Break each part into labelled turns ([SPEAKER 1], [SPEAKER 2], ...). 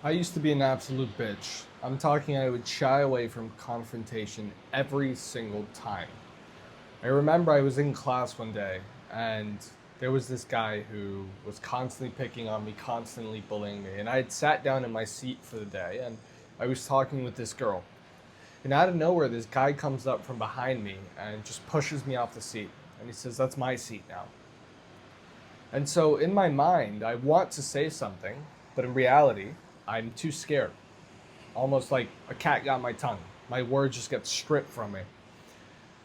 [SPEAKER 1] I used to be an absolute bitch. I'm talking I would shy away from confrontation every single time. I remember I was in class one day and there was this guy who was constantly picking on me, constantly bullying me. And I had sat down in my seat for the day and I was talking with this girl. And out of nowhere, this guy comes up from behind me and just pushes me off the seat. And he says, "That's my seat now." And so in my mind, I want to say something, but in reality, I'm too scared. Almost like a cat got my tongue. My words just get stripped from me.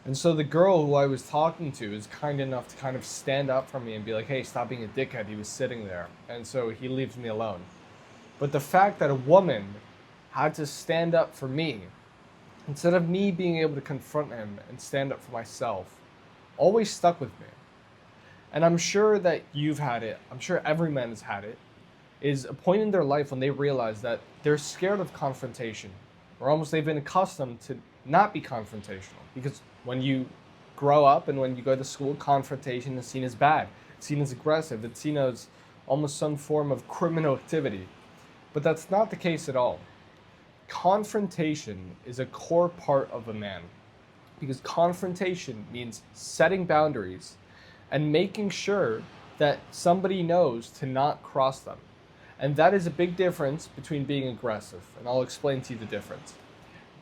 [SPEAKER 1] And so the girl who I was talking to is kind enough to kind of stand up for me and be like, "Hey, stop being a dickhead." He was sitting there. And so he leaves me alone. But the fact that a woman had to stand up for me, instead of me being able to confront him and stand up for myself, always stuck with me. And I'm sure that you've had it. I'm sure every man has had it, is a point in their life when they realize that they're scared of confrontation, or almost they've been accustomed to not be confrontational. Because when you grow up and when you go to school, confrontation is seen as bad, it's seen as aggressive, it's seen as almost some form of criminal activity. But that's not the case at all. Confrontation is a core part of a man because confrontation means setting boundaries and making sure that somebody knows to not cross them. And that is a big difference between being aggressive, and I'll explain to you the difference.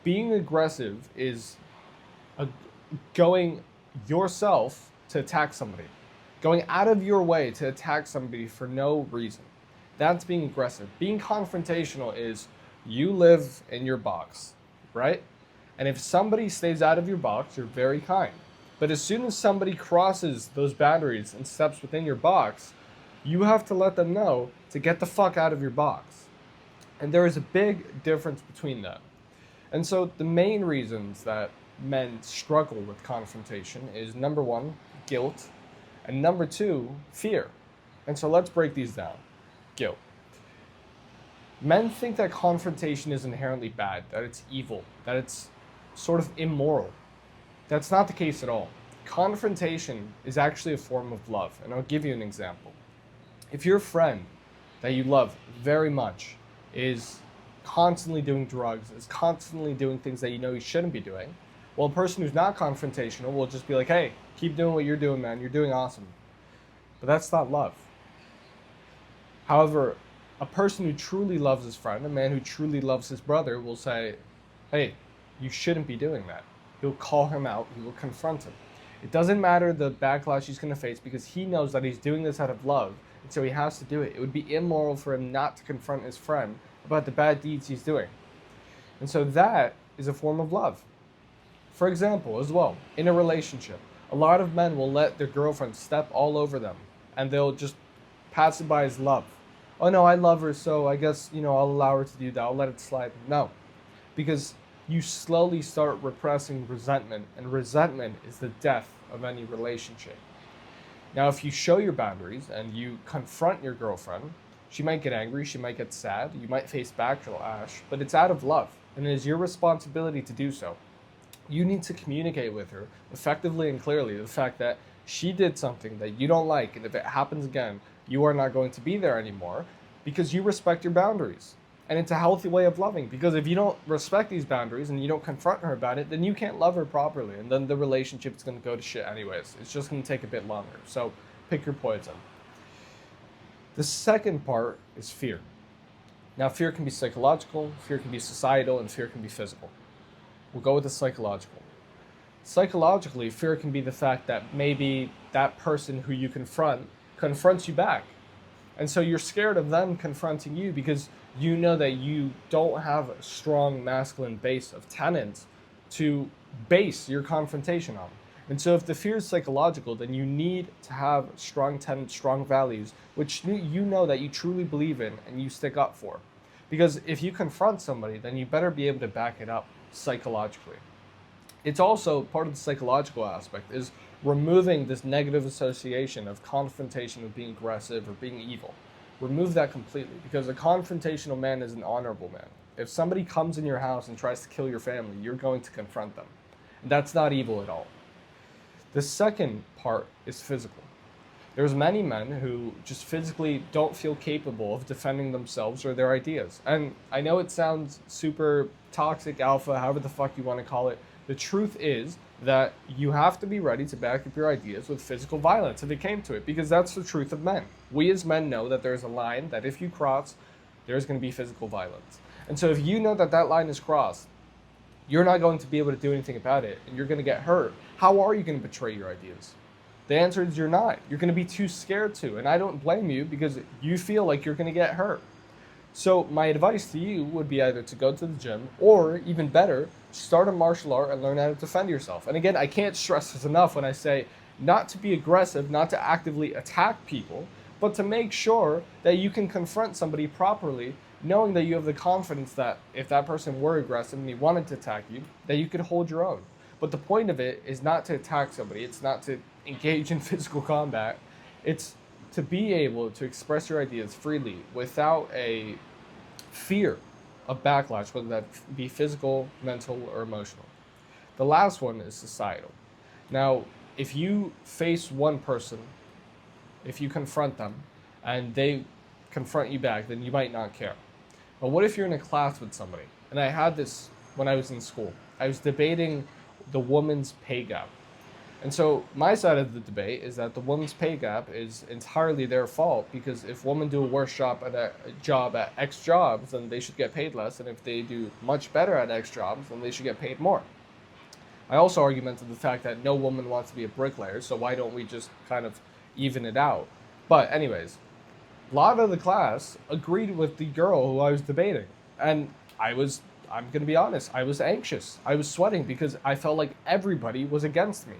[SPEAKER 1] Being aggressive is a, going yourself to attack somebody, going out of your way to attack somebody for no reason. That's being aggressive. Being confrontational is you live in your box, right? And if somebody stays out of your box, you're very kind. But as soon as somebody crosses those boundaries and steps within your box, you have to let them know to get the fuck out of your box. And there is a big difference between that. And so the main reasons that men struggle with confrontation is number one, guilt, and number two, fear. And so let's break these down. Guilt. Men think that confrontation is inherently bad, that it's evil, that it's sort of immoral. That's not the case at all. Confrontation is actually a form of love, and I'll give you an example. If your friend that you love very much is constantly doing drugs, is constantly doing things that you know you shouldn't be doing, well, a person who's not confrontational will just be like, "Hey, keep doing what you're doing, man. You're doing awesome." But that's not love. However, a person who truly loves his friend, a man who truly loves his brother, will say, "Hey, you shouldn't be doing that." He'll call him out, he will confront him. It doesn't matter the backlash he's going to face because he knows that he's doing this out of love, and so he has to do it. It would be immoral for him not to confront his friend about the bad deeds he's doing. And so that is a form of love. For example, as well, in a relationship, a lot of men will let their girlfriend step all over them and they'll just pass it by as love. "Oh no, I love her, so I guess, I'll allow her to do that. I'll let it slide." No, because you slowly start repressing resentment, and resentment is the death of any relationship. Now, if you show your boundaries and you confront your girlfriend, she might get angry, she might get sad, you might face backlash, but it's out of love, and it is your responsibility to do so. You need to communicate with her effectively and clearly the fact that she did something that you don't like, and if it happens again, you are not going to be there anymore because you respect your boundaries. And it's a healthy way of loving because if you don't respect these boundaries and you don't confront her about it, then you can't love her properly. And then the relationship is going to go to shit anyways. It's just going to take a bit longer. So pick your poison. The second part is fear. Now, fear can be psychological, fear can be societal, and fear can be physical. We'll go with the psychological. Psychologically, fear can be the fact that maybe that person who you confront confronts you back. And so you're scared of them confronting you because you know that you don't have a strong masculine base of tenets to base your confrontation on. And so if the fear is psychological, then you need to have strong tenets, strong values, which you know that you truly believe in and you stick up for. Because if you confront somebody, then you better be able to back it up psychologically. It's also part of the psychological aspect is removing this negative association of confrontation with being aggressive or being evil. Remove that completely because a confrontational man is an honorable man. If somebody comes in your house and tries to kill your family, you're going to confront them. And that's not evil at all. The second part is physical. There's many men who just physically don't feel capable of defending themselves or their ideas. And I know it sounds super toxic, alpha, however the fuck you want to call it. The truth is that you have to be ready to back up your ideas with physical violence if it came to it, because that's the truth of men. We as men know that there's a line that if you cross, there's going to be physical violence. And so if you know that that line is crossed, you're not going to be able to do anything about it and you're going to get hurt. How are you going to betray your ideas? The answer is you're not. You're going to be too scared to. And I don't blame you because you feel like you're going to get hurt. So my advice to you would be either to go to the gym or, even better, start a martial art and learn how to defend yourself. And again, I can't stress this enough when I say not to be aggressive, not to actively attack people, but to make sure that you can confront somebody properly, knowing that you have the confidence that if that person were aggressive and he wanted to attack you, that you could hold your own. But the point of it is not to attack somebody. It's not to engage in physical combat. It's to be able to express your ideas freely without a fear of backlash, whether that be physical, mental, or emotional. The last one is societal. Now, if you face one person, if you confront them, and they confront you back, then you might not care. But what if you're in a class with somebody? And I had this when I was in school. I was debating the woman's pay gap. And so my side of the debate is that the woman's pay gap is entirely their fault, because if women do a worse job at X jobs, then they should get paid less. And if they do much better at X jobs, then they should get paid more. I also argumented the fact that no woman wants to be a bricklayer, so why don't we just kind of even it out? But anyways, a lot of the class agreed with the girl who I was debating. And I'm going to be honest, I was anxious. I was sweating because I felt like everybody was against me.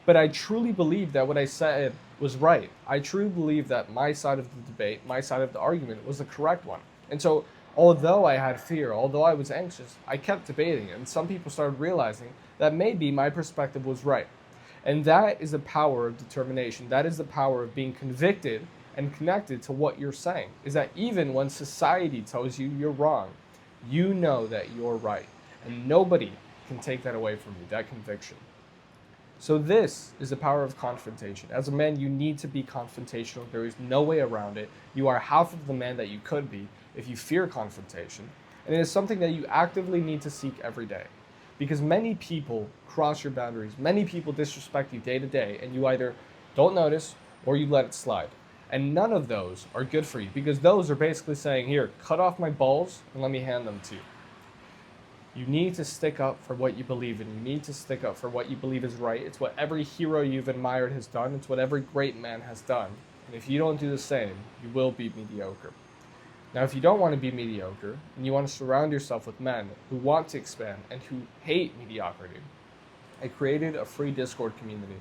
[SPEAKER 1] But I truly believe that what I said was right. I truly believe that my side of the debate, my side of the argument was the correct one. And so, although I had fear, although I was anxious, I kept debating it. And some people started realizing that maybe my perspective was right. And that is the power of determination. That is the power of being convicted and connected to what you're saying. Is that even when society tells you you're wrong, you know that you're right. And nobody can take that away from you, that conviction. So this is the power of confrontation. As a man, you need to be confrontational. There is no way around it. You are half of the man that you could be if you fear confrontation. And it is something that you actively need to seek every day. Because many people cross your boundaries. Many people disrespect you day to day, and you either don't notice or you let it slide. And none of those are good for you, because those are basically saying, here, cut off my balls and let me hand them to you. You need to stick up for what you believe in. You need to stick up for what you believe is right. It's what every hero you've admired has done. It's what every great man has done. And if you don't do the same, you will be mediocre. Now, if you don't want to be mediocre, and you want to surround yourself with men who want to expand and who hate mediocrity, I created a free Discord community.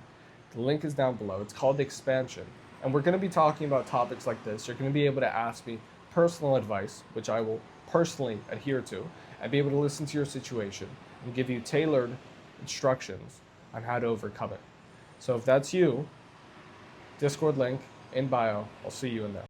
[SPEAKER 1] The link is down below. It's called Expansion. And we're going to be talking about topics like this. You're going to be able to ask me personal advice, which I will personally adhere to, and be able to listen to your situation and give you tailored instructions on how to overcome it. So if that's you, Discord link in bio. I'll see you in there.